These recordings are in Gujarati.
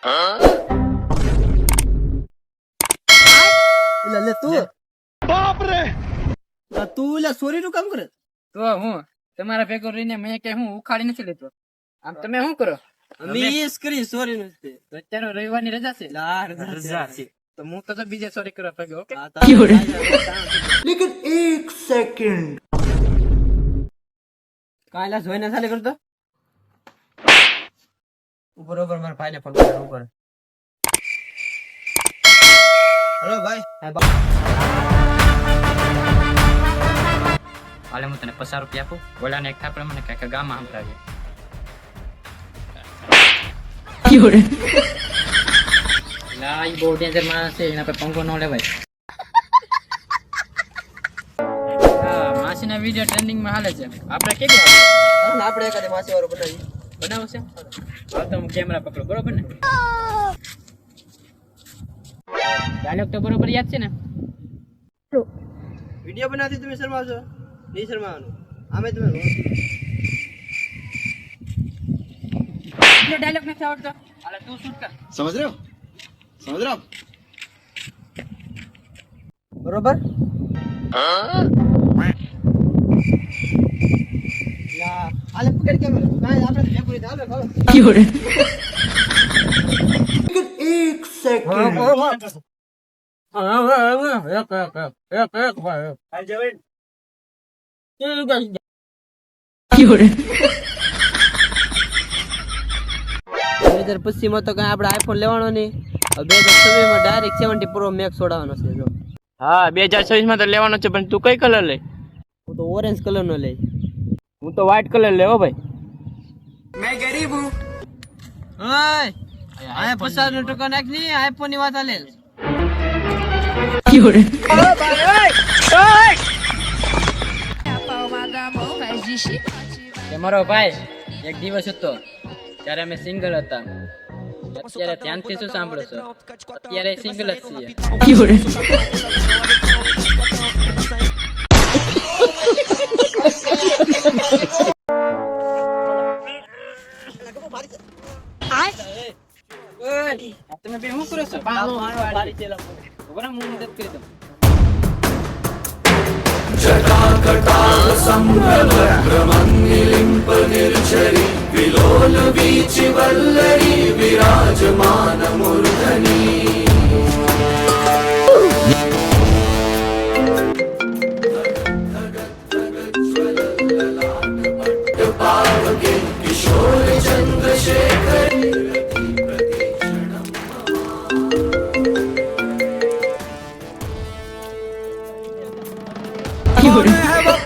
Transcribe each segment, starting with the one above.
લે તું બાપ રે તું લે સોરી નું કામ કરે તો હું તમારા ભેગો રહીને મેં કે હું ઉખાડી નથી લેતો. આમ તમે શું કરો? મિસ કરી સોરી નું તો અત્યારે રવિવારની રજા છે. રજા છે તો હું તો બીજે સોરી કરવા ભેગો. ઓકે લેકિન 1 સેકન્ડ કાયલા જોઈને ચાલે કરતો બરોબર મારા ભાઈને ફોન કરો ઉપર. હેલો ભાઈ. હાલે હું તને 50 રૂપિયા આપું. ઓલાને એક થાપડે મને કાંઈક ગામમાં સંભળાવી. લા ઈ બહુ ડેન્જર માણસ છે, એના પર પંખો ન લેવાય. હા, માસીના વિડિયો ટ્રેન્ડિંગમાં હાલે છે. આપણે કેવી હાલે? આપણે એકાદે માસી વાળો બનાવી બનાવશે. હા તો હું કેમેરા પકડો, બરોબર ને? ડાયલોગ તો બરોબર યાદ છે ને? વિડિયો બનાવતી તમે શરમાવશો? નહીં શરમાવાનું. આમે તમે ડાયલોગ નથી આવડતો. હાલે તું શૂટ કર. સમજ રહ્યો બરોબર. હાલે પકડ કેમેરા. કાંઈ આપણે તો પૂરી હાલે હાલો. 1 સેકન્ડ પછીમાં તો કઈ આપણે આઈફોન લેવાનો નહીં. 2026 માં ડાયરેક્ટ 70 પ્રો મેક્સ છોડાવવાનો છે. જો હા 2026 માં તો લેવાનો છે, પણ તું કઈ કલર લે? હું તો ઓરેન્જ કલર નો લઈ. હું તો વ્હાઈટ કલર લેવો ભાઈ. मैं गरीब हूँ. ओए आए 50 टका नाख नहीं आईफोन ની વાત આલે. મારો ભાઈ એક દિવસ હતો ત્યારે અમે સિંગલ હતા. અત્યારે ધ્યાનથી શું સાંભળો છો? અત્યારે સિંગલ જ છીએ. તમે બે શું કરો છો? બરાબર હું મદદ કરી દઉં.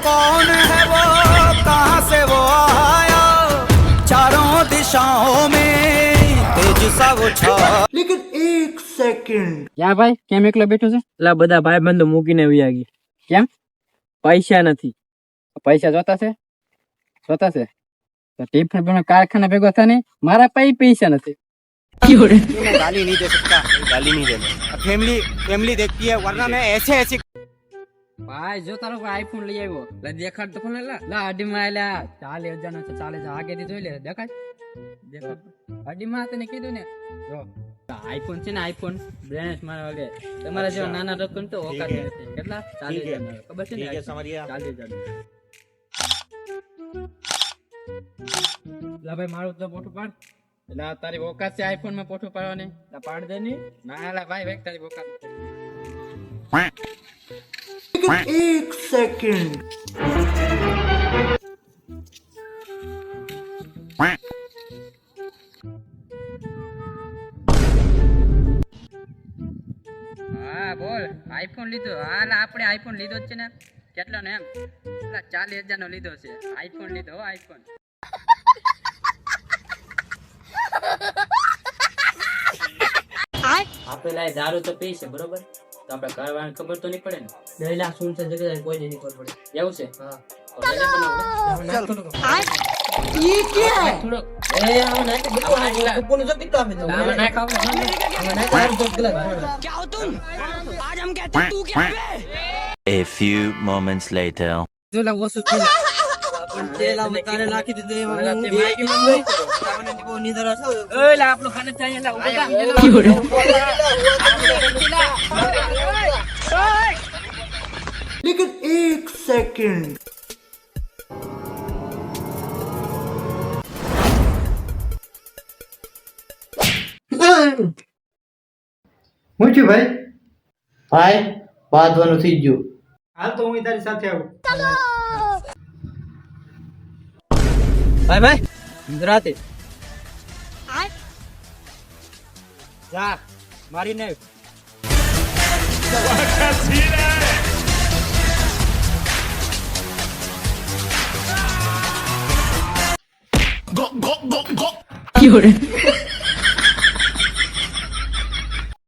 कौन है वो कहाँ से वो आया चारों दिशाओं में तेज सा वो छा. लेकिन 1 सेकंड ક્યાં ભાઈ? કેમ એકલો બેઠો છે? એટલે બધા ભાઈ બંધો મૂકીને વયા ગયા. કેમ? પૈસા નથી. પૈસા જોતા છે તો ટીફન બનો કારખાના ભેગો થાય ને. મારા પાસે પૈસા નથી. गाली नहीं दे सकता, गाली नहीं देना. फैमिली देखती है वरना मैं ऐसे ભાઈ જો તારો આઈફોન લઈ આવ્યો. લે દેખાડ તો કોને. લા અડીમાં આલ્યા 40,000 નો છે. 40,000 આગેથી જોઈ લે. દેખાડ અડીમાં તને કીધું ને. જો આઈફોન છે ને, આઈફોન બ્રેન્ડ મારા વાગે. તમારા જેવા નાના રકમ તો ઓકાત નથી. કેટલા? 40,000 ખબર છે ને? 40,000. લા ભાઈ મારું તો ફોટો પાડ. એટલે તારી ઓકાત છે આઈફોન માં ફોટો પાડવાની? પાડ દે ની. ના લા ભાઈ વેક તારી ઓકાત. 1 सेकंड હા બોલ. આઈફોન લીધો? હા આપણે આઈફોન લીધો જ છે ને. કેટલો ને? એમ 40,000 નો લીધો છે. આઈફોન લીધો. આઈફોન આપેલા દારૂ તો પી છે બરોબર. તો આપણે ઘરવાળાને ખબર તો નહીં પડે ને. ડેલા સુન છે જગ્યાએ કોઈ નહીં ખબર પડે. એવું છે? હા ये क्या है? થોડો એ આમાં નાખી બુકોનો જો પીતો આપે તો આમાં ના ખાવ. આમાં નાખી તો ગલત. क्या हो तुम? आज हम कहते हैं तू क्या है? A few moments later. જો લા વસુ પી પણ તેલ આ વધારે નાખી દીધું એમાં મને હું તે માઈકી માં નહીં કરો. મને તો બહુ નિંદર આવશે. ઓય લા આપણો ખાને ચાહીએ લા ઉભો થા. लेकिन एक सेकंड હું છું ભાઈ? ભાઈ બાંધવાનું થઈ ગયું. હાલ તો હું તારી સાથે આવું. ભાઈ ગુજરાતી જા મારીને Go, go, go, go.